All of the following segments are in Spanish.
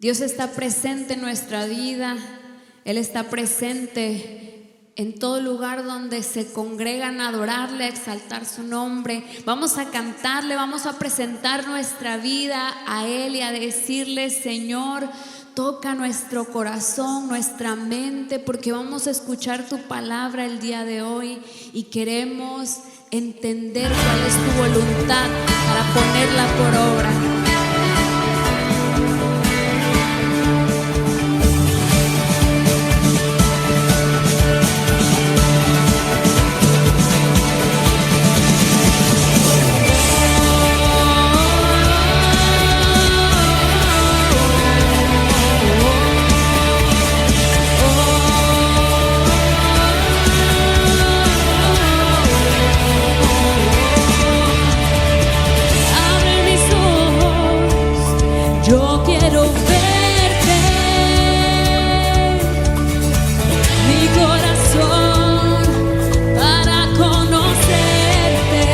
Dios está presente en nuestra vida. Él está presente en todo lugar donde se congregan a adorarle, a exaltar su nombre. Vamos a cantarle, vamos a presentar nuestra vida a Él y a decirle: Señor, toca nuestro corazón, nuestra mente, porque vamos a escuchar tu palabra el día de hoy y queremos entender cuál es tu voluntad para ponerla por obra. Yo quiero verte, mi corazón para conocerte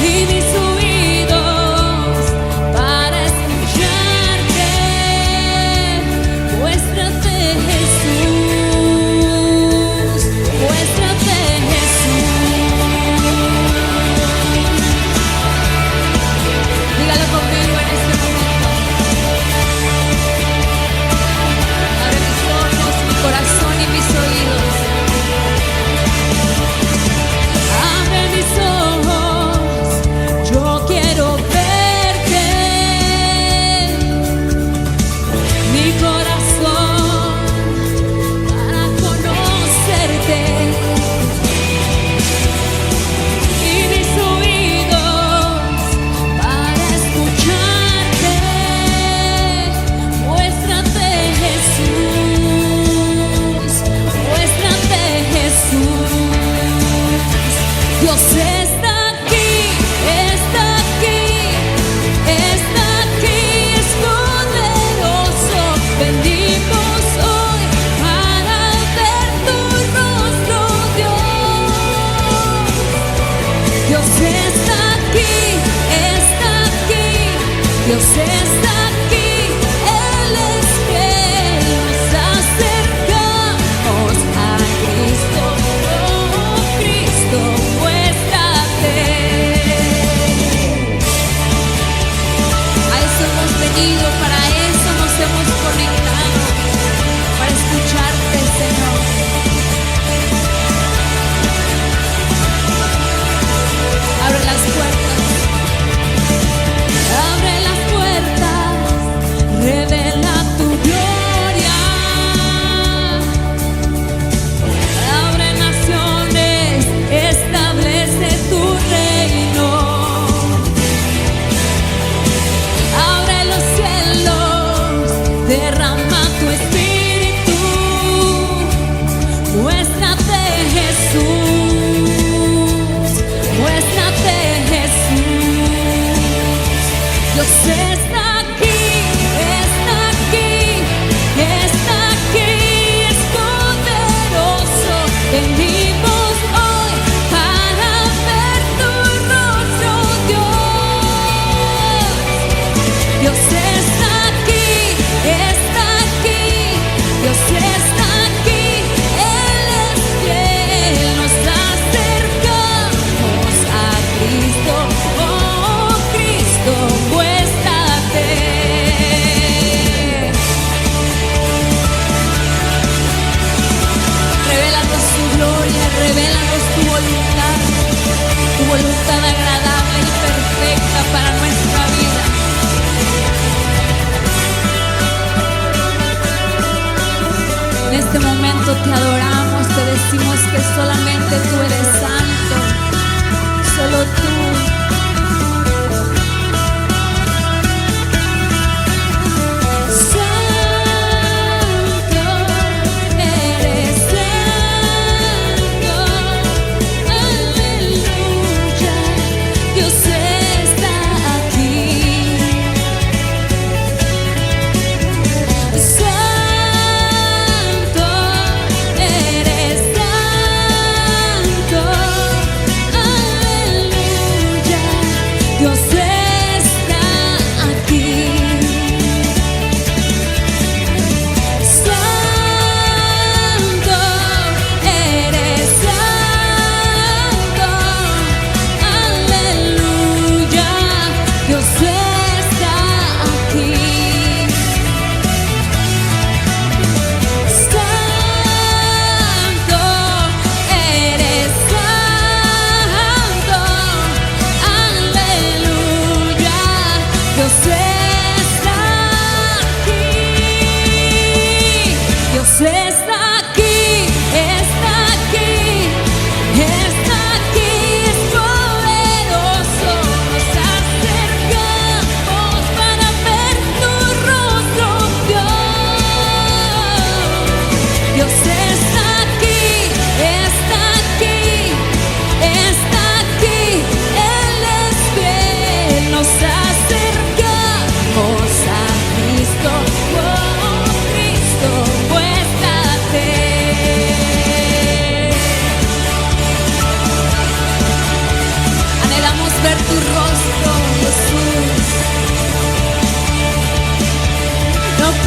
y mis oídos para escucharte. Muéstrate, Jesús, muéstrate, Jesús. Dígalo conmigo en este momento. Abre mis ojos, mi corazón y mis oídos. Abre mis ojos, yo quiero verte. Mi corazón para conocerte y mis oídos para escucharte. Muéstrate, Jesús, muéstrate, Jesús. Dios está aquí, está aquí, está aquí, es poderoso. Venimos hoy para ver tu rostro, Dios. Dios está aquí, está aquí, Dios está aquí. Él es quien nos acercamos a Cristo. Oh, Cristo, muéstrate. A eso hemos venido, para eso nos hemos conectado, para escucharte, Señor. Abre las puertas, abre las puertas, revela tu gloria. Abre naciones, establece tu reino. Abre los cielos, derrama tu espíritu. Muéstrate, Jesús, muéstrate, Jesús. Dios está aquí, está aquí, está aquí, es poderoso. Venimos hoy para ver tu rostro, Dios. Dios está aquí, está aquí, Dios está aquí. Él es quien nos acercamos a Cristo. Oh, Cristo, muéstrate. Revélanos tu gloria, revélanos tu voluntad agradable y perfecta para nuestra vida. En este momento te adoramos, te decimos que solamente tú eres santo, solo tú. Santo, eres santo, aleluya. Dios está aquí. Santo, eres santo, aleluya.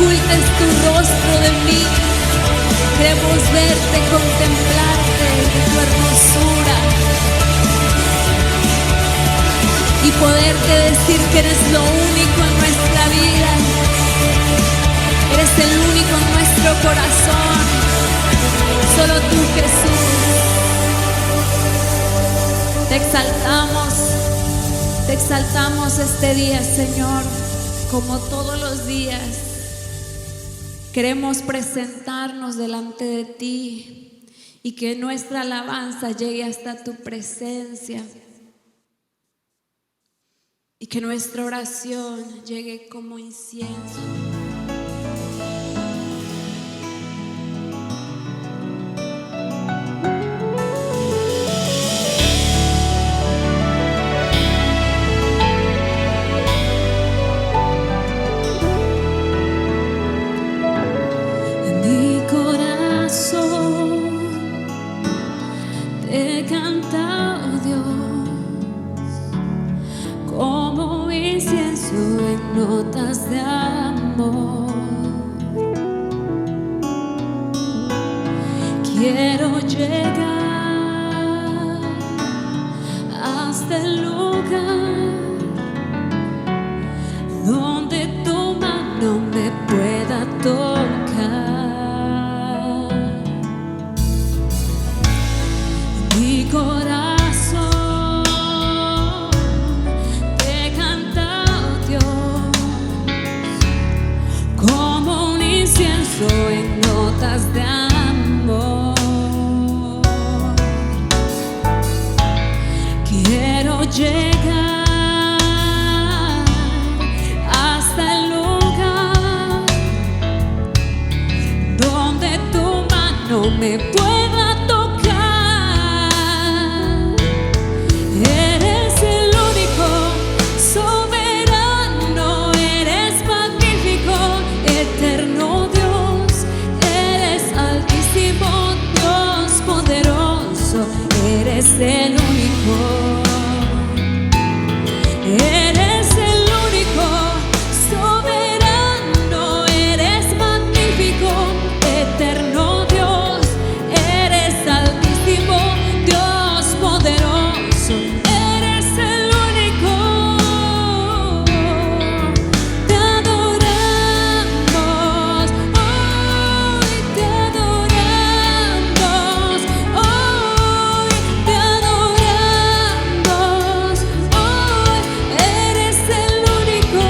ocultes tu rostro de mí. Queremos verte, contemplarte de tu hermosura y poderte decir que eres lo único en nuestra vida. Eres el único en nuestro corazón. Solo tú, Jesús. Te exaltamos este día, Señor, como todos los días. Queremos presentarnos delante de ti y que nuestra alabanza llegue hasta tu presencia y que nuestra oración llegue como incienso. Te canta, oh Dios, como incienso en notas de amor. Quiero llegar hasta el lugar donde tu mano me pueda tocar. Mi corazón te canta, oh Dios, como un incienso en notas de amor. Quiero llegar hasta el lugar donde tu mano me pueda tocar. Eres el único, eres el único, soberano, eres magnífico, eterno Dios, eres altísimo, Dios poderoso, eres el único. Te adoramos, hoy te adoramos, hoy te adoramos, hoy eres el único.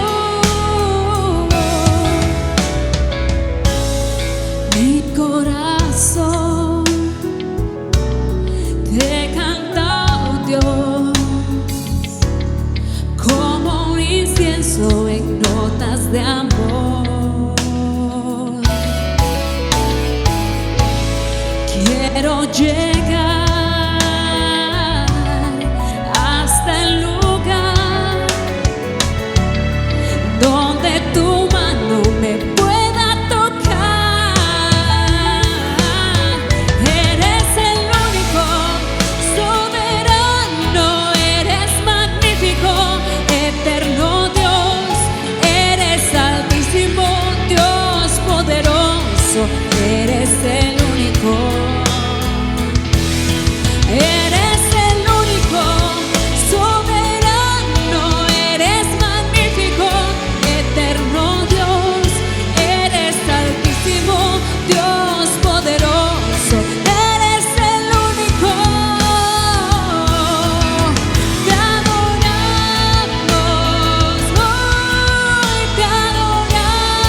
Mi corazón te canta, oh Dios, como un incienso en notas de amor. Quiero llegar hasta el lugar donde tu mano me pueda tocar. Eres el único, soberano, eres magnífico, eterno Dios, eres altísimo, Dios poderoso, eres el único. Eres el único, soberano, eres magnífico, eterno Dios, eres altísimo, Dios poderoso, eres el único. Te adoramos, hoy te adoramos,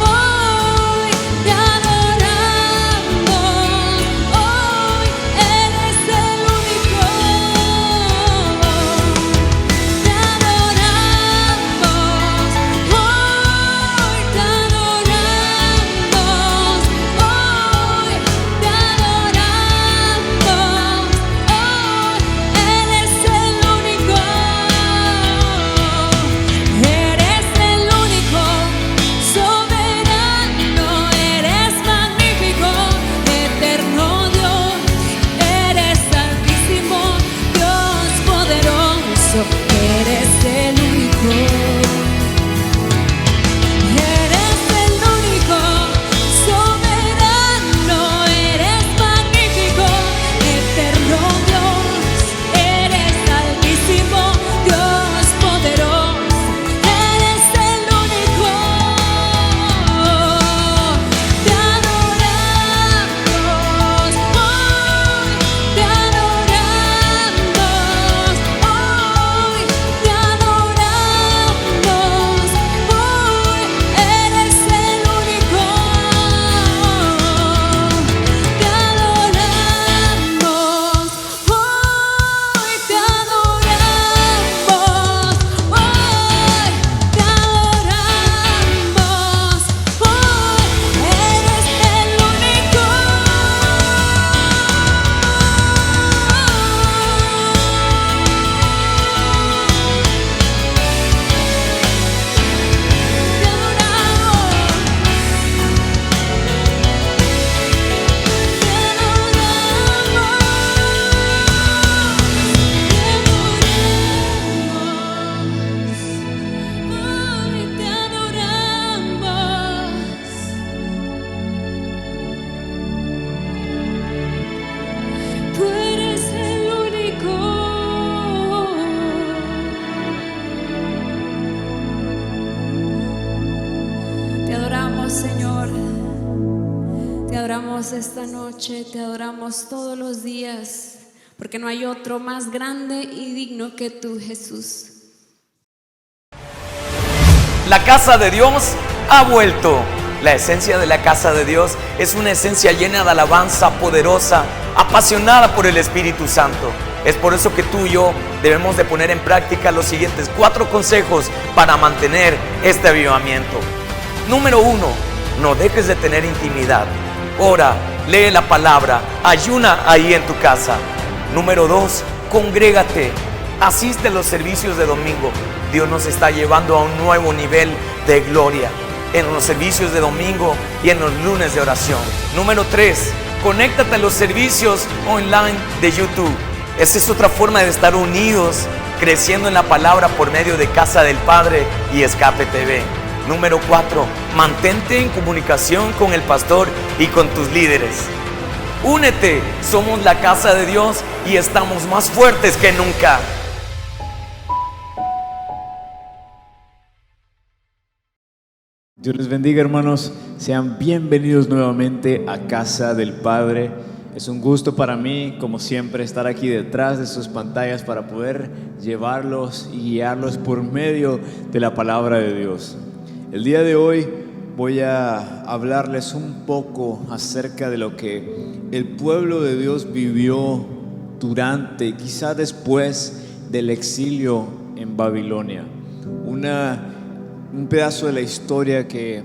hoy te adoramos, hoy eres el único. Te adoramos, hoy te adoramos, hoy te adoramos, hoy eres el único. Eres el único, soberano, eres magnífico, eterno Dios, eres altísimo, Dios poderoso, eres el único. Eres Señor. Te adoramos esta noche, te adoramos todos los días, porque no hay otro más grande y digno que tú, Jesús. La casa de Dios ha vuelto. La esencia de la casa de Dios es una esencia llena de alabanza poderosa, apasionada por el Espíritu Santo. Es por eso que tú y yo debemos de poner en práctica los siguientes 4 consejos para mantener este avivamiento. Número 1, no dejes de tener intimidad. Ora, lee la palabra, ayuna ahí en tu casa. Número 2, congrégate, asiste a los servicios de domingo. Dios nos está llevando a un nuevo nivel de gloria en los servicios de domingo y en los lunes de oración. Número 3, conéctate a los servicios online de YouTube. Esa es otra forma de estar unidos, creciendo en la palabra por medio de Casa del Padre y Escape TV. Número 4, mantente en comunicación con el pastor y con tus líderes. Únete, somos la casa de Dios y estamos más fuertes que nunca. Dios les bendiga, hermanos. Sean bienvenidos nuevamente a Casa del Padre. Es un gusto para mí, como siempre, estar aquí detrás de sus pantallas para poder llevarlos y guiarlos por medio de la palabra de Dios. El día de hoy voy a hablarles un poco acerca de lo que el pueblo de Dios vivió durante y quizá después del exilio en Babilonia. Un pedazo de la historia que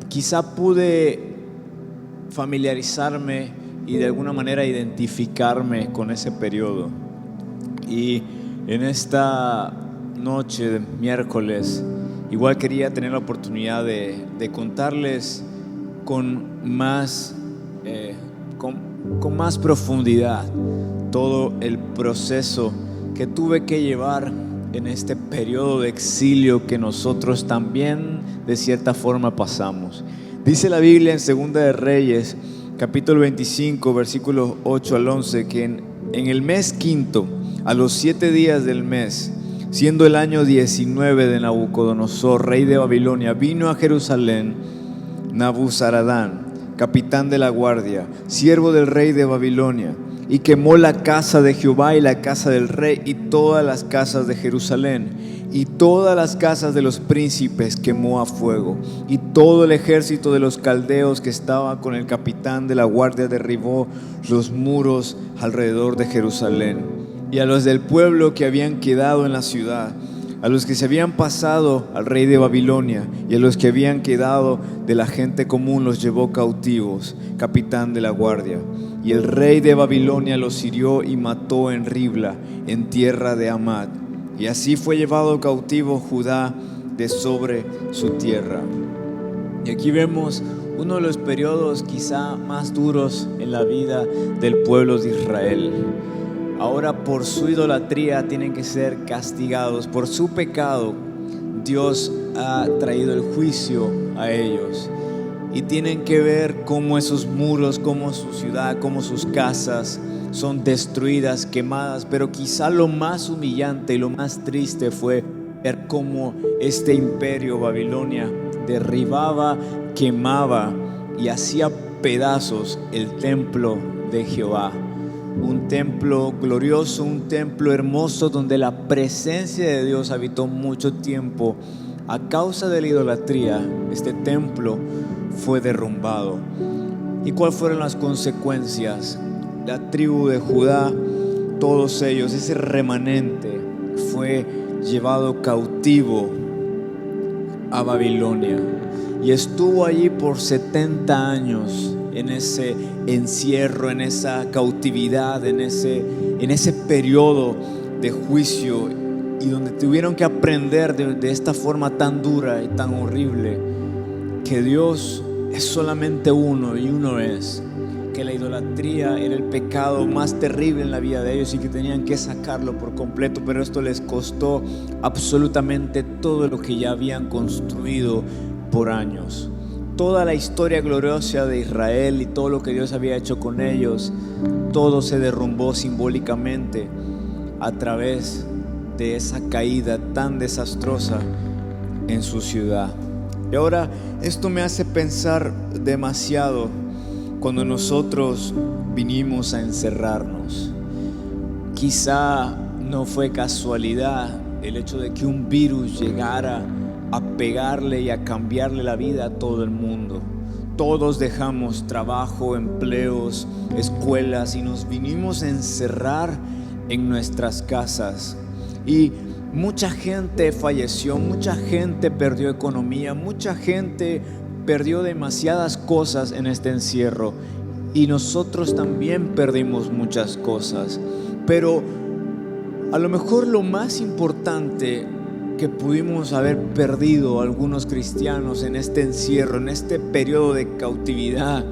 quizá pude familiarizarme y de alguna manera identificarme con ese periodo. Y en esta noche de miércoles igual quería tener la oportunidad de contarles con más profundidad todo el proceso que tuve que llevar en este periodo de exilio que nosotros también de cierta forma pasamos. Dice la Biblia en Segunda de Reyes, capítulo 25, versículos 8 al 11, que en el mes quinto, a los 7 días del mes, siendo el año 19 de Nabucodonosor, rey de Babilonia, vino a Jerusalén Nabuzaradán, capitán de la guardia, siervo del rey de Babilonia, y quemó la casa de Jehová y la casa del rey y todas las casas de Jerusalén, y todas las casas de los príncipes quemó a fuego, y todo el ejército de los caldeos que estaba con el capitán de la guardia derribó los muros alrededor de Jerusalén. Y a los del pueblo que habían quedado en la ciudad, a los que se habían pasado al rey de Babilonia y a los que habían quedado de la gente común, los llevó cautivos, capitán de la guardia. Y el rey de Babilonia los hirió y mató en Ribla, en tierra de Amad. Y así fue llevado cautivo Judá de sobre su tierra. Y aquí vemos uno de los periodos quizá más duros en la vida del pueblo de Israel. Ahora por su idolatría tienen que ser castigados. Por su pecado Dios ha traído el juicio a ellos. Y tienen que ver cómo esos muros, cómo su ciudad, cómo sus casas son destruidas, quemadas. Pero quizá lo más humillante y lo más triste fue ver cómo este imperio Babilonia derribaba, quemaba y hacía pedazos el templo de Jehová. Un templo glorioso, un templo hermoso donde la presencia de Dios habitó mucho tiempo. A causa de la idolatría, este templo fue derrumbado. ¿Y cuáles fueron las consecuencias? La tribu de Judá, todos ellos, ese remanente, fue llevado cautivo a Babilonia y estuvo allí por 70 años en ese encierro, en esa cautividad, en ese periodo de juicio, y donde tuvieron que aprender de esta forma tan dura y tan horrible que Dios es solamente uno y uno es, que la idolatría era el pecado más terrible en la vida de ellos y que tenían que sacarlo por completo. Pero esto les costó absolutamente todo lo que ya habían construido por años. Toda la historia gloriosa de Israel y todo lo que Dios había hecho con ellos, todo se derrumbó simbólicamente a través de esa caída tan desastrosa en su ciudad. Y ahora esto me hace pensar demasiado cuando nosotros vinimos a encerrarnos. Quizá no fue casualidad el hecho de que un virus llegara a pegarle y a cambiarle la vida a todo el mundo. Todos dejamos trabajo, empleos, escuelas y nos vinimos a encerrar en nuestras casas. Y mucha gente falleció, mucha gente perdió economía, mucha gente perdió demasiadas cosas en este encierro. Y nosotros también perdimos muchas cosas. Pero a lo mejor lo más importante que pudimos haber perdido algunos cristianos en este encierro, en este periodo de cautividad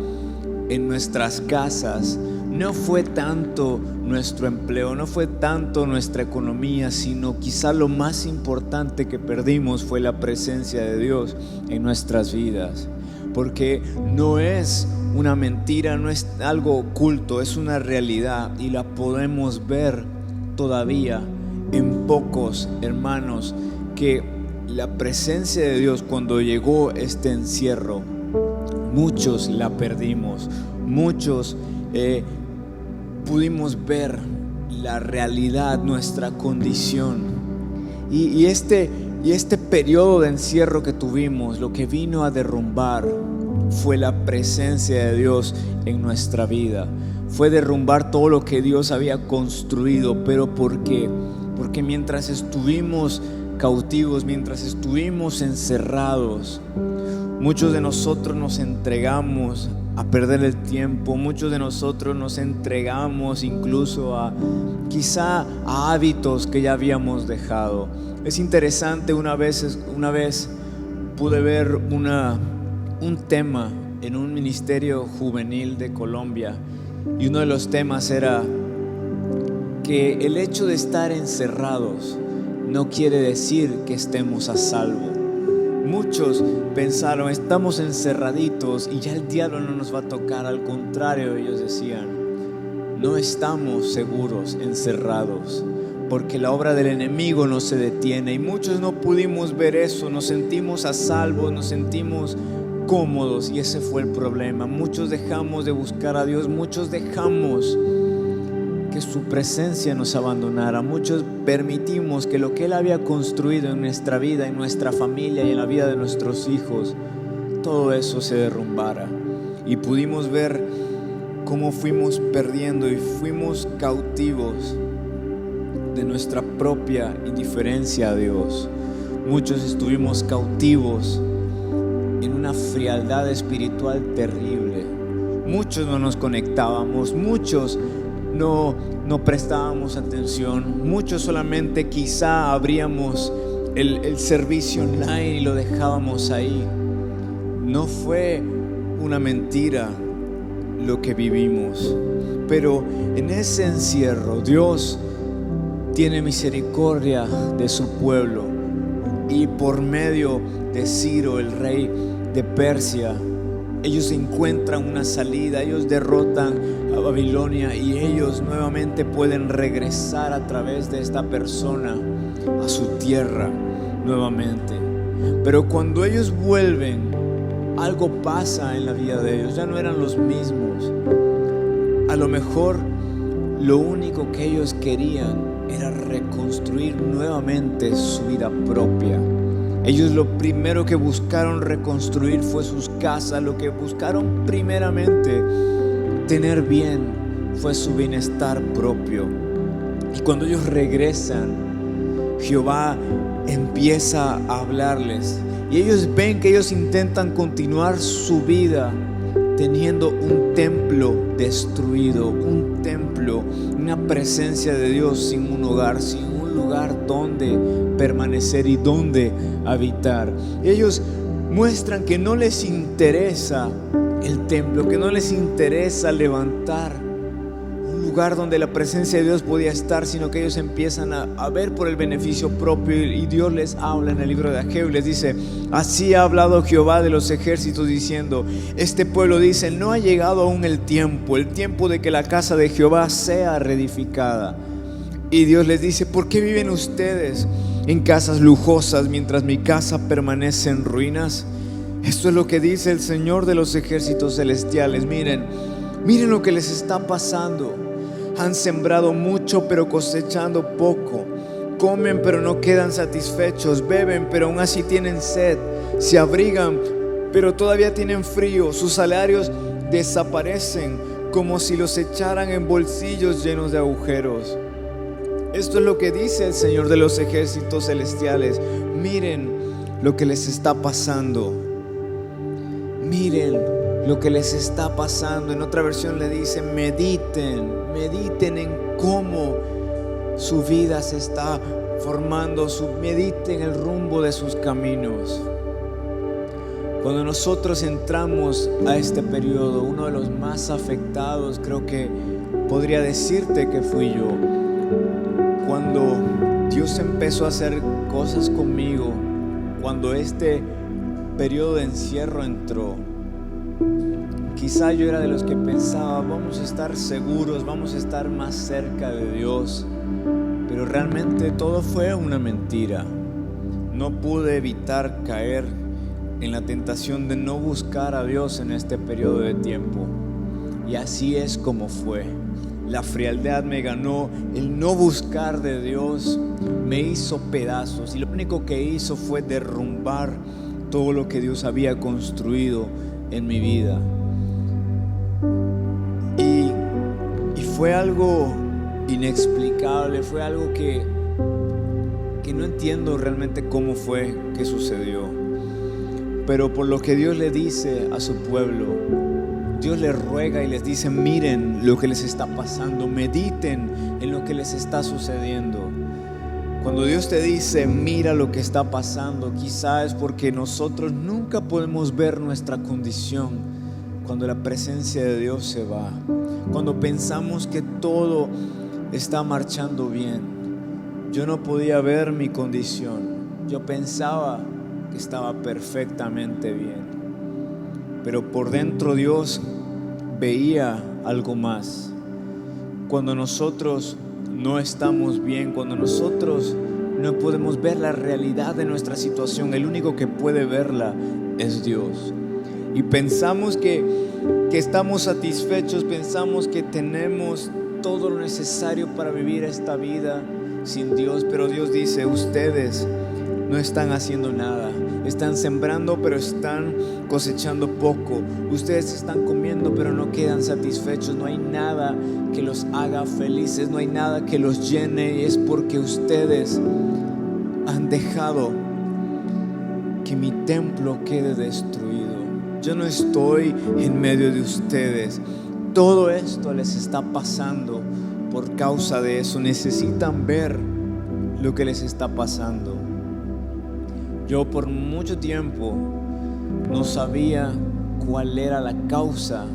en nuestras casas, no fue tanto nuestro empleo, no fue tanto nuestra economía, sino quizá lo más importante que perdimos fue la presencia de Dios en nuestras vidas. Porque no es una mentira, no es algo oculto, es una realidad y la podemos ver todavía en pocos hermanos, que la presencia de Dios cuando llegó este encierro, muchos la perdimos, muchos pudimos ver la realidad, nuestra condición. Y este periodo de encierro que tuvimos, lo que vino a derrumbar fue la presencia de Dios en nuestra vida. Fue derrumbar todo lo que Dios había construido. ¿Pero por qué? Porque mientras estuvimos cautivos, mientras estuvimos encerrados, muchos de nosotros nos entregamos a perder el tiempo, muchos de nosotros nos entregamos incluso quizá a hábitos que ya habíamos dejado. Es interesante, una vez pude ver un tema en un ministerio juvenil de Colombia, y uno de los temas era que el hecho de estar encerrados no quiere decir que estemos a salvo. Muchos pensaron, estamos encerraditos y ya el diablo no nos va a tocar. Al contrario, ellos decían, no estamos seguros encerrados, porque la obra del enemigo no se detiene. Y muchos no pudimos ver eso, nos sentimos a salvo, nos sentimos cómodos, y ese fue el problema. Muchos dejamos de buscar a Dios, muchos dejamos que su presencia nos abandonara, muchos permitimos que lo que Él había construido en nuestra vida, en nuestra familia y en la vida de nuestros hijos, todo eso se derrumbara. Y pudimos ver cómo fuimos perdiendo y fuimos cautivos de nuestra propia indiferencia a Dios. Muchos estuvimos cautivos en una frialdad espiritual terrible. Muchos no nos conectábamos, muchos no prestábamos atención, muchos solamente quizá abríamos el servicio online y lo dejábamos ahí. No fue una mentira lo que vivimos, pero en ese encierro Dios tiene misericordia de su pueblo, y por medio de Ciro, el rey de Persia, ellos encuentran una salida, ellos derrotan a Babilonia y ellos nuevamente pueden regresar a través de esta persona a su tierra nuevamente. Pero cuando ellos vuelven, algo pasa en la vida de ellos, ya no eran los mismos. A lo mejor lo único que ellos querían era reconstruir nuevamente su vida propia. Ellos lo primero que buscaron reconstruir fue sus casas. Lo que buscaron primeramente tener bien fue su bienestar propio. Y cuando ellos regresan, Jehová empieza a hablarles, y ellos ven que ellos intentan continuar su vida teniendo un templo destruido, un templo, una presencia de Dios sin un hogar, sin un lugar donde permanecer y donde habitar. Ellos muestran que no les interesa el templo, que no les interesa levantar un lugar donde la presencia de Dios podía estar, sino que ellos empiezan a ver por el beneficio propio. Y Dios les habla en el libro de Ageo y les dice: así ha hablado Jehová de los ejércitos diciendo, este pueblo dice, no ha llegado aún el tiempo de que la casa de Jehová sea reedificada. Y Dios les dice: ¿por qué viven ustedes en casas lujosas mientras mi casa permanece en ruinas? Esto es lo que dice el Señor de los ejércitos celestiales. Miren lo que les está pasando. Han sembrado mucho pero cosechando poco. Comen pero no quedan satisfechos. Beben pero aún así tienen sed. Se abrigan pero todavía tienen frío. Sus salarios desaparecen como si los echaran en bolsillos llenos de agujeros. Esto es lo que dice el Señor de los ejércitos celestiales. Miren lo que les está pasando. Miren lo que les está pasando. En otra versión le dice: mediten en cómo su vida se está formando, mediten el rumbo de sus caminos. Cuando nosotros entramos a este periodo, uno de los más afectados, creo que podría decirte que fui yo. Cuando Dios empezó a hacer cosas conmigo, cuando este periodo de encierro entró, quizá yo era de los que pensaba: vamos a estar seguros, vamos a estar más cerca de Dios. Pero realmente todo fue una mentira. No pude evitar caer en la tentación de no buscar a Dios en este periodo de tiempo. Y así es como fue. La frialdad me ganó, el no buscar de Dios me hizo pedazos, y lo único que hizo fue derrumbar todo lo que Dios había construido en mi vida. Y fue algo inexplicable, fue algo que no entiendo realmente cómo fue que sucedió. Pero por lo que Dios le dice a su pueblo, Dios les ruega y les dice: miren lo que les está pasando, mediten en lo que les está sucediendo. Cuando Dios te dice: mira lo que está pasando, quizá es porque nosotros nunca podemos ver nuestra condición cuando la presencia de Dios se va. Cuando pensamos que todo está marchando bien. Yo no podía ver mi condición. Yo pensaba que estaba perfectamente bien, pero por dentro Dios veía algo más. Cuando nosotros no estamos bien, cuando nosotros no podemos ver la realidad de nuestra situación, el único que puede verla es Dios. Y pensamos que estamos satisfechos, pensamos que tenemos todo lo necesario para vivir esta vida sin Dios, pero Dios dice: ustedes no están haciendo nada. Están sembrando pero están cosechando poco. Ustedes están comiendo pero no quedan satisfechos. No hay nada que los haga felices, no hay nada que los llene, y es porque ustedes han dejado que mi templo quede destruido. Yo no estoy en medio de ustedes. Todo esto les está pasando por causa de eso. Necesitan ver lo que les está pasando. Yo por mucho tiempo no sabía cuál era la causa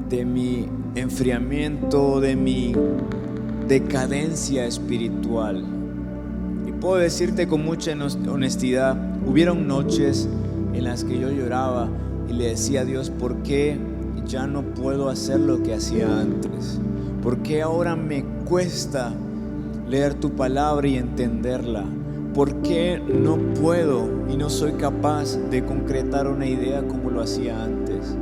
de mi enfriamiento, de mi decadencia espiritual. Y puedo decirte con mucha honestidad, hubieron noches en las que yo lloraba y le decía a Dios: ¿por qué ya no puedo hacer lo que hacía antes? ¿Por qué ahora me cuesta leer tu palabra y entenderla? ¿Por qué no puedo y no soy capaz de concretar una idea como lo hacía antes?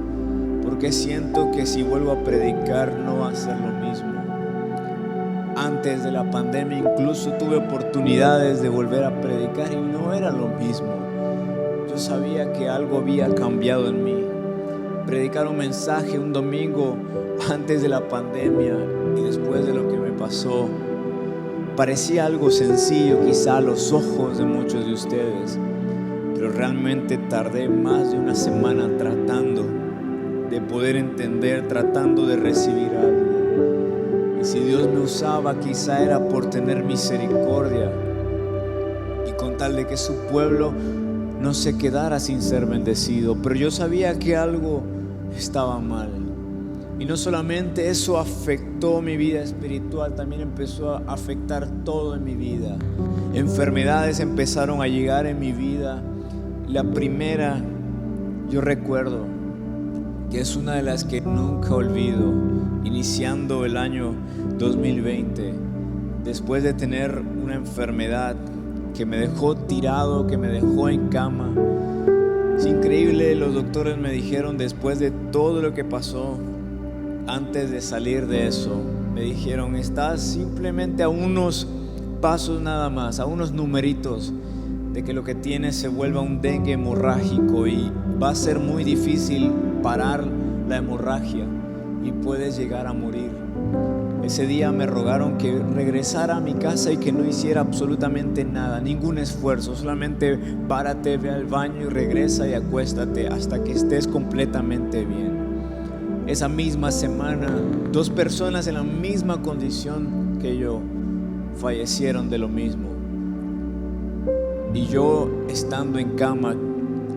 ¿Por qué siento que si vuelvo a predicar no va a ser lo mismo? Antes de la pandemia incluso tuve oportunidades de volver a predicar y no era lo mismo. Yo sabía que algo había cambiado en mí. Predicar un mensaje un domingo antes de la pandemia y después de lo que me pasó parecía algo sencillo quizá a los ojos de muchos de ustedes, pero realmente tardé más de una semana tratando de poder entender, tratando de recibir algo. Y si Dios me usaba, quizá era por tener misericordia y con tal de que su pueblo no se quedara sin ser bendecido. Pero yo sabía que algo estaba mal. Y no solamente eso afectó mi vida espiritual, también empezó a afectar todo en mi vida. Enfermedades empezaron a llegar en mi vida. La primera, yo recuerdo que es una de las que nunca olvido, iniciando el año 2020, después de tener una enfermedad que me dejó tirado, que me dejó en cama. Es increíble, los doctores me dijeron después de todo lo que pasó, antes de salir de eso, me dijeron: estás simplemente a unos pasos nada más, a unos numeritos de que lo que tienes se vuelva un dengue hemorrágico y va a ser muy difícil parar la hemorragia y puedes llegar a morir. Ese día me rogaron que regresara a mi casa y que no hiciera absolutamente nada, ningún esfuerzo, solamente párate, ve al baño y regresa y acuéstate hasta que estés completamente bien. Esa misma semana, 2 personas en la misma condición que yo fallecieron de lo mismo. Y yo estando en cama,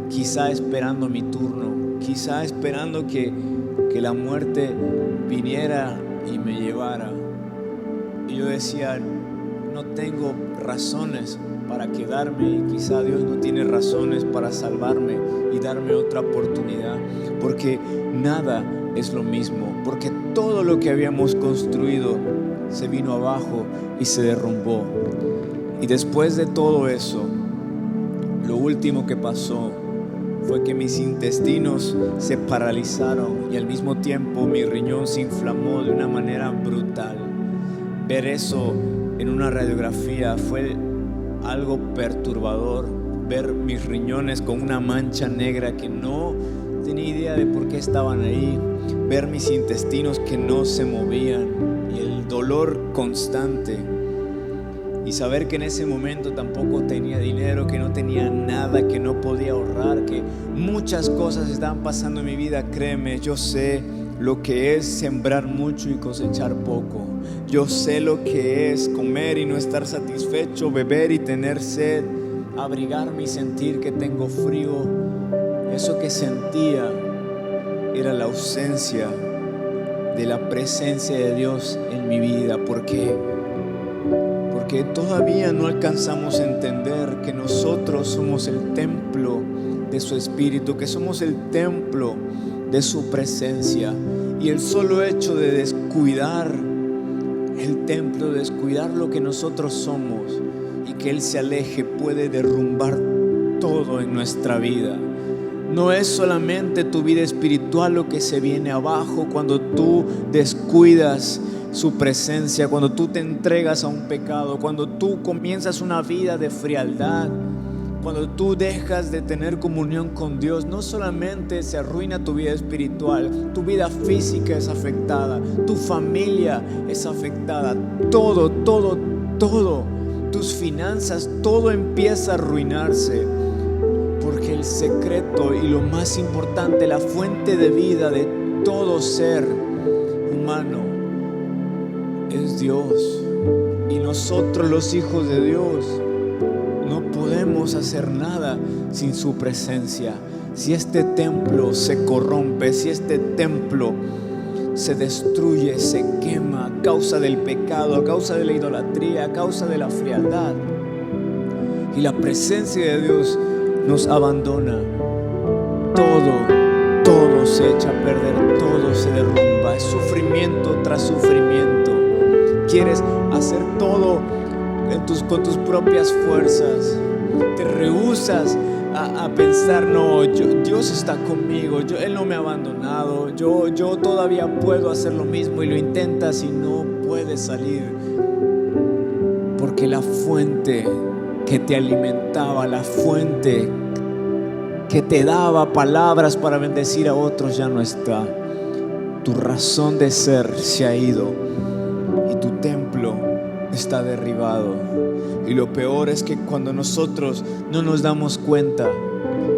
quizá esperando mi turno, quizá esperando que la muerte viniera y me llevara. Y yo decía: no tengo razones para quedarme, y quizá Dios no tiene razones para salvarme y darme otra oportunidad, porque nada es lo mismo, porque todo lo que habíamos construido se vino abajo y se derrumbó. Y después de todo eso, lo último que pasó fue que mis intestinos se paralizaron y al mismo tiempo mi riñón se inflamó de una manera brutal. Ver eso en una radiografía fue algo perturbador, ver mis riñones con una mancha negra que no tenía idea de por qué estaban ahí, ver mis intestinos que no se movían y el dolor constante. Y saber que en ese momento tampoco tenía dinero, que no tenía nada, que no podía ahorrar, que muchas cosas estaban pasando en mi vida. Créeme, yo sé lo que es sembrar mucho y cosechar poco. Yo sé lo que es comer y no estar satisfecho, beber y tener sed, abrigarme y sentir que tengo frío. Eso que sentía era la ausencia de la presencia de Dios en mi vida. ¿Por qué? Porque todavía no alcanzamos a entender que nosotros somos el templo de su Espíritu, que somos el templo de su presencia. Y el solo hecho de descuidar el templo, descuidar lo que nosotros somos y que Él se aleje, puede derrumbar todo en nuestra vida. No es solamente tu vida espiritual lo que se viene abajo cuando tú descuidas su presencia, cuando tú te entregas a un pecado, cuando tú comienzas una vida de frialdad, cuando tú dejas de tener comunión con Dios. No solamente se arruina tu vida espiritual, tu vida física es afectada, tu familia es afectada, todo, tus finanzas, todo empieza a arruinarse. Porque el secreto y lo más importante, la fuente de vida de todo ser humano es Dios. Y nosotros, los hijos de Dios, no podemos hacer nada sin su presencia. Si este templo se corrompe, si este templo se destruye, se quema a causa del pecado, a causa de la idolatría, a causa de la frialdad, y la presencia de Dios nos abandona, todo se echa a perder, todo se derrumba, es sufrimiento tras sufrimiento. Quieres hacer todo con tus propias fuerzas, te rehusas a pensar: no, Dios está conmigo, Él no me ha abandonado, yo todavía puedo hacer lo mismo, y lo intentas y no puedes salir, porque la fuente que te alimentaba, la fuente que te daba palabras para bendecir a otros ya no está. Tu razón de ser se ha ido y tu templo está derribado. Y lo peor es que cuando nosotros no nos damos cuenta,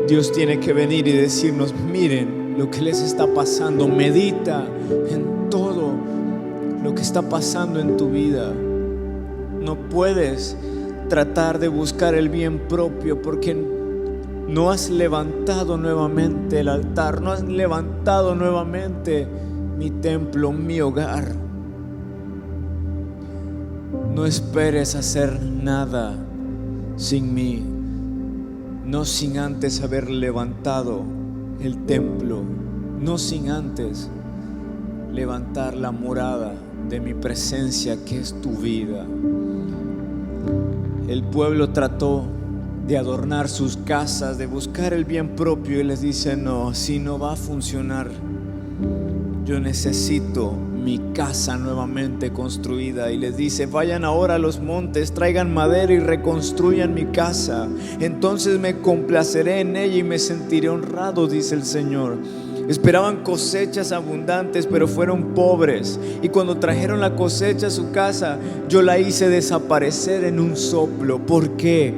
Dios tiene que venir y decirnos: miren lo que les está pasando, medita en todo lo que está pasando en tu vida. No puedes tratar de buscar el bien propio, porque no has levantado nuevamente el altar, no has levantado nuevamente mi templo, mi hogar. No esperes hacer nada sin mí, no sin antes haber levantado el templo, no sin antes levantar la morada de mi presencia, que es tu vida. El pueblo trató de adornar sus casas, de buscar el bien propio, y les dice: no, así no va a funcionar. Yo necesito mi casa nuevamente construida. Y les dice: vayan ahora a los montes, traigan madera y reconstruyan mi casa. Entonces me complaceré en ella y me sentiré honrado, dice el Señor. Esperaban cosechas abundantes, pero fueron pobres. Y cuando trajeron la cosecha a su casa, yo la hice desaparecer en un soplo. ¿Por qué?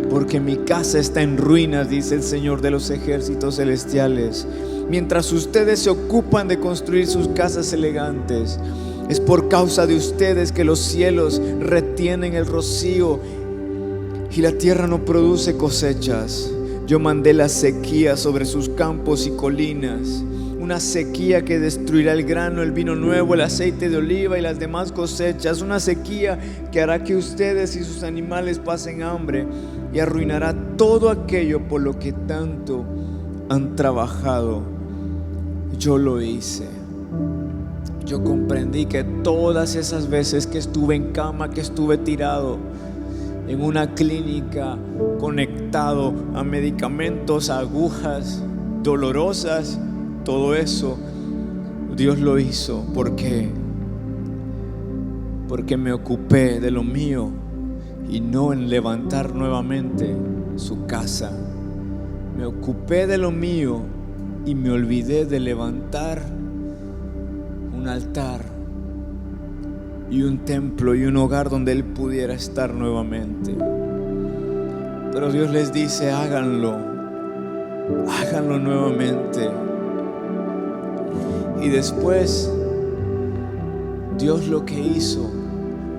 Porque mi casa está en ruinas, dice el Señor de los ejércitos celestiales. Mientras ustedes se ocupan de construir sus casas elegantes, es por causa de ustedes que los cielos retienen el rocío y la tierra no produce cosechas. Yo mandé la sequía sobre sus campos y colinas, una sequía que destruirá el grano, el vino nuevo, el aceite de oliva y las demás cosechas. Una sequía que hará que ustedes y sus animales pasen hambre y arruinará todo aquello por lo que tanto han trabajado. Yo lo hice. Yo comprendí que todas esas veces que estuve en cama, que estuve tirado en una clínica, conectado a medicamentos, a agujas dolorosas, todo eso Dios lo hizo. ¿Por qué? Porque me ocupé de lo mío y no en levantar nuevamente su casa. Me ocupé de lo mío y me olvidé de levantar un altar y un templo y un hogar donde Él pudiera estar nuevamente. Pero Dios les dice: háganlo nuevamente. Y después Dios lo que hizo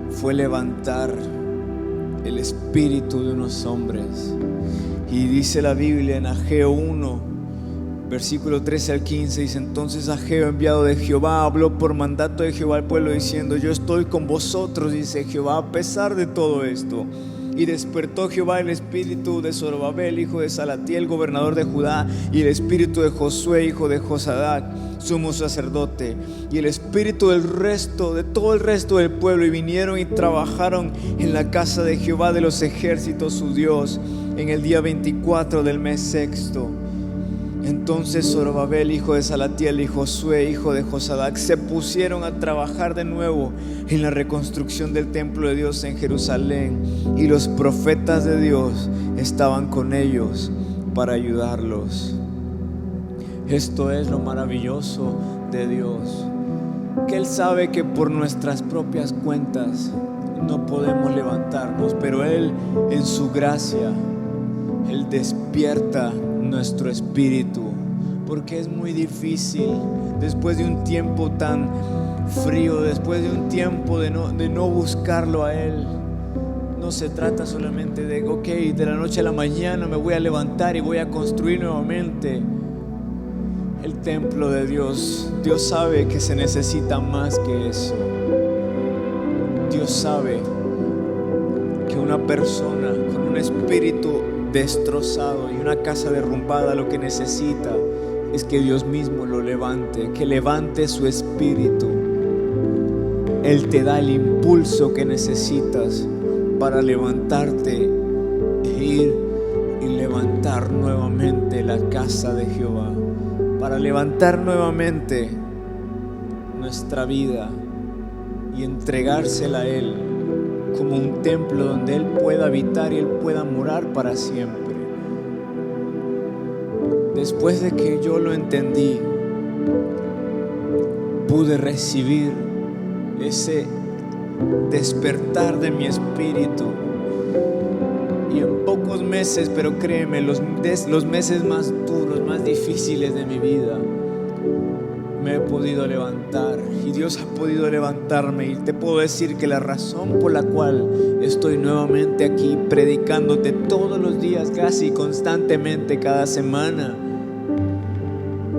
fue levantar el espíritu de unos hombres. Y dice la Biblia en Ageo 1, versículo 13 al 15, dice: entonces Ageo, enviado de Jehová, habló por mandato de Jehová al pueblo diciendo: yo estoy con vosotros, dice Jehová, a pesar de todo esto. Y despertó Jehová el espíritu de Zorobabel, hijo de Salatiel, gobernador de Judá, y el espíritu de Josué, hijo de Josadac, sumo sacerdote, y el espíritu de todo el resto del pueblo, y vinieron y trabajaron en la casa de Jehová de los ejércitos, su Dios, en el día 24 del mes sexto. Entonces Zorobabel, hijo de Salatiel, y Josué, hijo de Josadac, se pusieron a trabajar de nuevo en la reconstrucción del templo de Dios en Jerusalén, y los profetas de Dios estaban con ellos para ayudarlos. Esto es lo maravilloso de Dios, que Él sabe que por nuestras propias cuentas no podemos levantarnos, pero Él, en su gracia, Él despierta nuestro espíritu, porque es muy difícil después de un tiempo tan frío, después de un tiempo de no buscarlo a Él. No se trata solamente de de la noche a la mañana me voy a levantar y voy a construir nuevamente el templo de Dios. Dios sabe que se necesita más que eso. Dios sabe que una persona con un espíritu destrozado y una casa derrumbada lo que necesita es que Dios mismo lo levante, que levante su espíritu. Él te da el impulso que necesitas para levantarte e ir y levantar nuevamente la casa de Jehová, para levantar nuevamente nuestra vida y entregársela a Él como un templo donde Él pueda habitar y Él pueda morar para siempre. Después de que yo lo entendí, pude recibir ese despertar de mi espíritu, y en pocos meses, pero créeme, los meses más duros, más difíciles de mi vida, me he podido levantar, y Dios ha podido levantarme. Y te puedo decir que la razón por la cual estoy nuevamente aquí predicándote todos los días, casi constantemente, cada semana,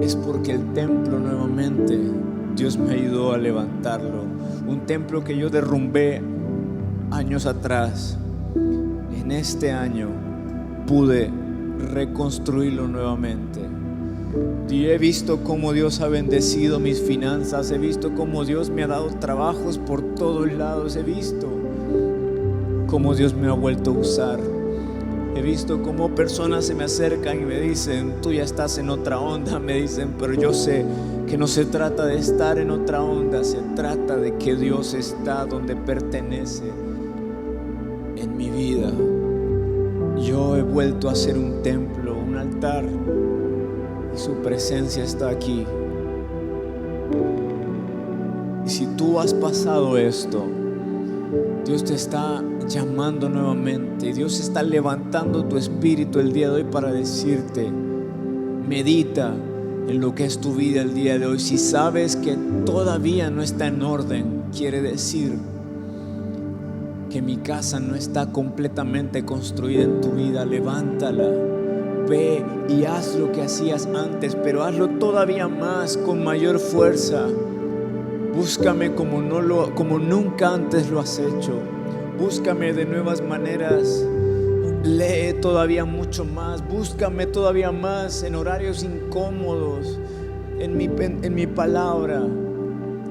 es porque el templo nuevamente Dios me ayudó a levantarlo. Un templo que yo derrumbé años atrás, en este año pude reconstruirlo nuevamente. Y he visto cómo Dios ha bendecido mis finanzas, he visto cómo Dios me ha dado trabajos por todos lados, he visto cómo Dios me ha vuelto a usar, He visto cómo personas se me acercan y me dicen: tú ya estás en otra onda. Me dicen, pero yo sé que no se trata de estar en otra onda, se trata de que Dios está donde pertenece en mi vida. Yo he vuelto a ser un templo, un altar, y su presencia está aquí. Y si tú has pasado esto, Dios te está llamando nuevamente. Dios está levantando tu espíritu el día de hoy para decirte: medita en lo que es tu vida el día de hoy. Si sabes que todavía no está en orden, quiere decir que mi casa no está completamente construida en tu vida. Levántala, ve y haz lo que hacías antes, pero hazlo todavía más, con mayor fuerza. Búscame como nunca antes lo has hecho. Búscame de nuevas maneras. Lee todavía mucho más. Búscame todavía más en horarios incómodos, en mi palabra.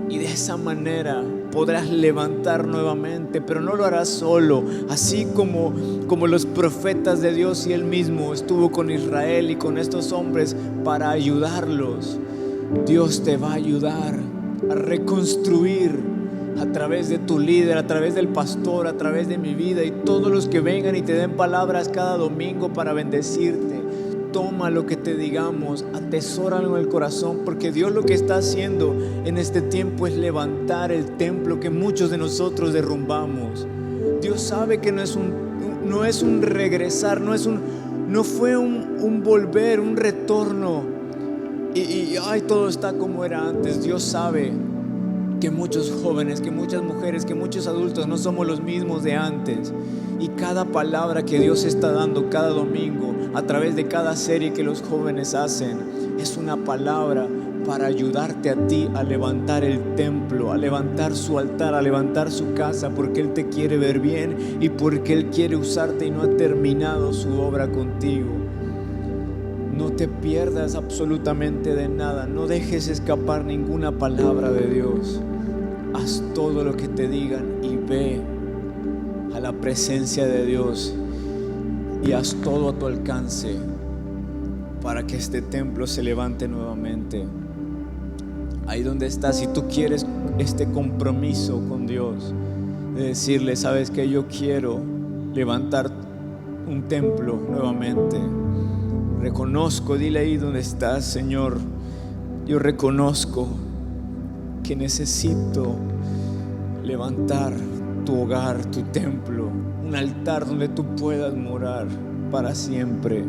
Y de esa manera podrás levantar nuevamente, pero no lo harás solo. Así como los profetas de Dios y Él mismo estuvo con Israel y con estos hombres para ayudarlos, Dios te va a ayudar a reconstruir a través de tu líder, a través del pastor, a través de mi vida y todos los que vengan y te den palabras cada domingo para bendecirte. Toma lo que te digamos, atesóralo en el corazón, porque Dios lo que está haciendo en este tiempo es levantar el templo que muchos de nosotros derrumbamos. Dios sabe que no es un regresar, no fue un volver, un retorno y todo está como era antes. Dios sabe que muchos jóvenes, que muchas mujeres, que muchos adultos no somos los mismos de antes. Y cada palabra que Dios está dando cada domingo a través de cada serie que los jóvenes hacen es una palabra para ayudarte a ti a levantar el templo, a levantar su altar, a levantar su casa, porque Él te quiere ver bien y porque Él quiere usarte y no ha terminado su obra contigo. No te pierdas absolutamente de nada. No dejes escapar ninguna palabra de Dios. Haz todo lo que te digan y ve a la presencia de Dios y haz todo a tu alcance para que este templo se levante nuevamente. Ahí donde estás, si tú quieres este compromiso con Dios de decirle: sabes que yo quiero levantar un templo nuevamente. Reconozco, dile ahí donde estás: Señor, yo reconozco que necesito levantar tu hogar, tu templo, un altar donde tú puedas morar para siempre.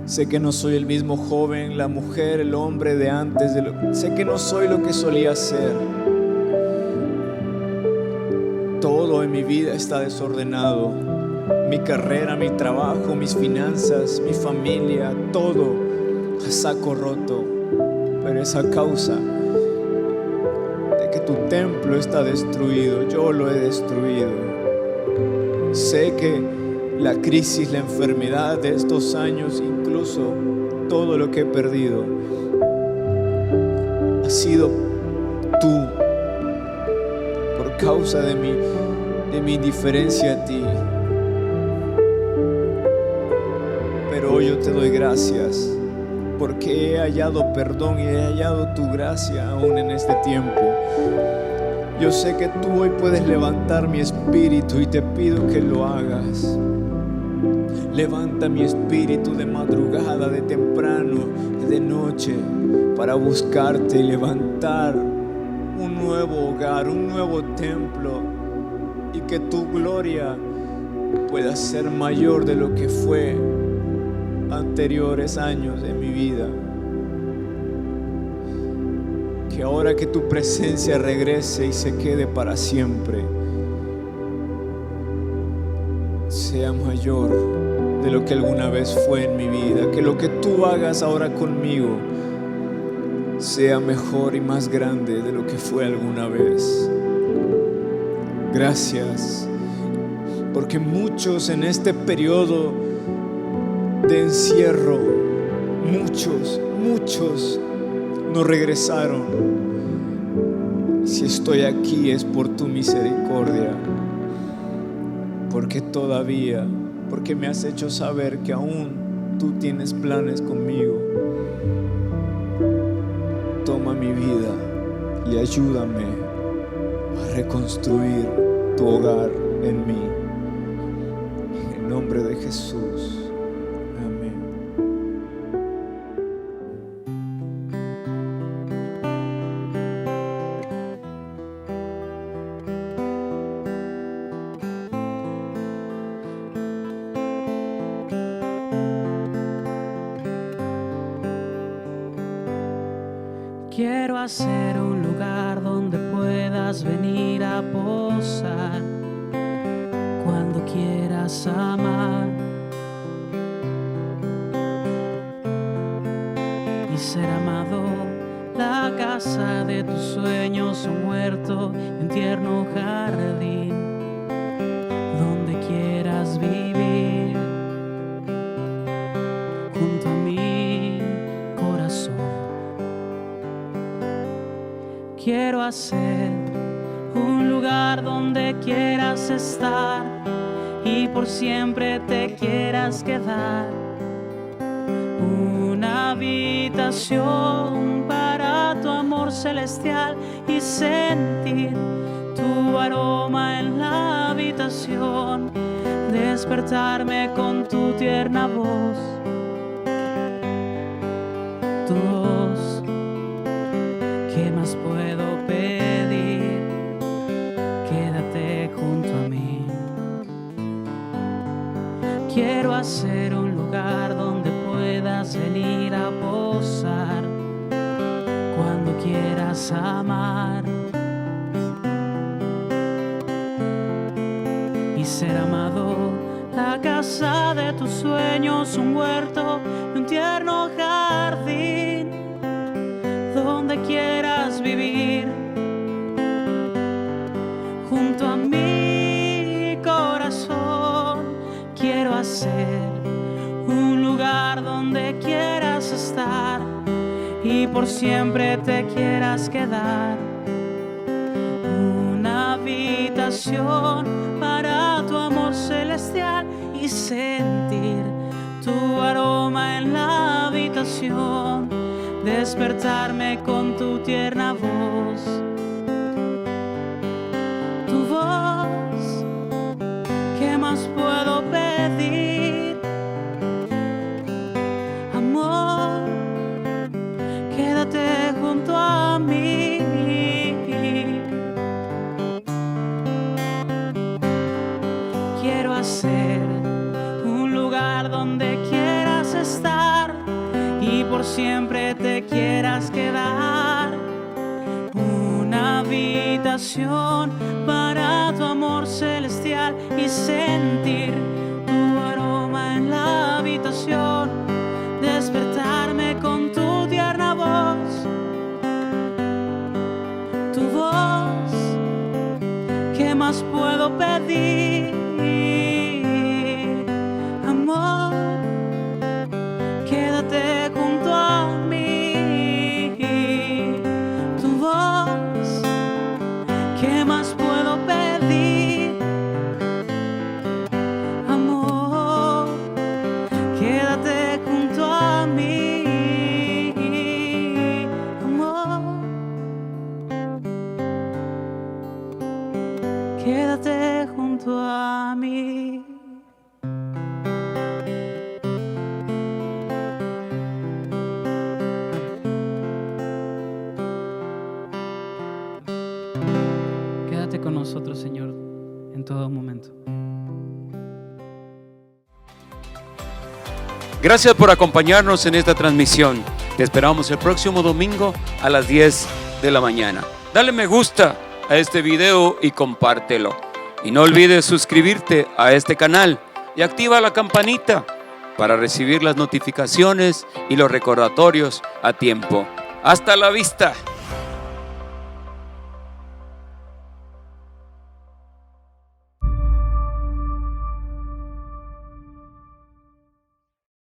Sé que no soy el mismo joven, la mujer, el hombre de antes, sé que no soy lo que solía ser. Todo en mi vida está desordenado. Mi carrera, mi trabajo, mis finanzas, mi familia, todo a saco roto. Pero es a causa de que tu templo está destruido. Yo lo he destruido. Sé que la crisis, la enfermedad de estos años, incluso todo lo que he perdido, ha sido tú, por causa de mi indiferencia a ti. Pero hoy yo te doy gracias porque he hallado perdón y he hallado tu gracia aún en este tiempo. Yo sé que tú hoy puedes levantar mi espíritu y te pido que lo hagas. Levanta mi espíritu de madrugada, de temprano, de noche, para buscarte y levantar un nuevo hogar, un nuevo templo, y que tu gloria pueda ser mayor de lo que fue anteriores años de mi vida. Que ahora que tu presencia regrese y se quede para siempre, sea mayor de lo que alguna vez fue en mi vida. Que lo que tú hagas ahora conmigo sea mejor y más grande de lo que fue alguna vez. Gracias, porque muchos en este periodo de encierro, muchos no regresaron. Si estoy aquí es por tu misericordia, porque porque me has hecho saber que aún tú tienes planes conmigo. Toma mi vida y ayúdame a reconstruir tu hogar en mí. En el nombre de Jesús. Amén. Quiero hacer un lugar donde puedas venir a posar cuando quieras amar y ser amado. La casa de tus sueños, un huerto, un tierno jardín donde quieras vivir junto a mi corazón. Quiero hacer un lugar donde quieras estar y por siempre te quieras quedar. Una habitación para tu amor celestial y sentir tu aroma en la habitación. Despertarme con tu tierna voz. Tu voz. ¿Qué más puedo pedir? Quédate junto a mí. Quiero hacer un lugar donde puedas venir a posar cuando quieras amar y ser amado. La casa de tus sueños, un huerto y un tierno jardín donde quieras vivir junto a mi corazón. Quiero hacer un lugar donde quieras estar y por siempre te quieras quedar. Una habitación para tu amor celestial y sentir tu aroma en la habitación. Despertarme con tu tierna voz. Tu voz. ¿Qué más puedo pedir? Amor, quédate junto a mí. Quiero hacer un lugar donde quieras estar y por siempre te quieras quedar. Una habitación para tu amor celestial y sentir tu aroma en la habitación. Despertarme con tu tierna voz. Tu voz. ¿Qué más puedo pedir? Amor, quédate junto a mí. Tu voz. ¿Qué más puedo pedir? Amor, quédate junto a mí. Amor, quédate junto a mí. Quédate con nosotros, Señor, en todo momento. Gracias por acompañarnos en esta transmisión. Te esperamos el próximo domingo a las 10 de la mañana. Dale me gusta a este video y compártelo. Y no olvides suscribirte a este canal y activa la campanita para recibir las notificaciones y los recordatorios a tiempo. Hasta la vista.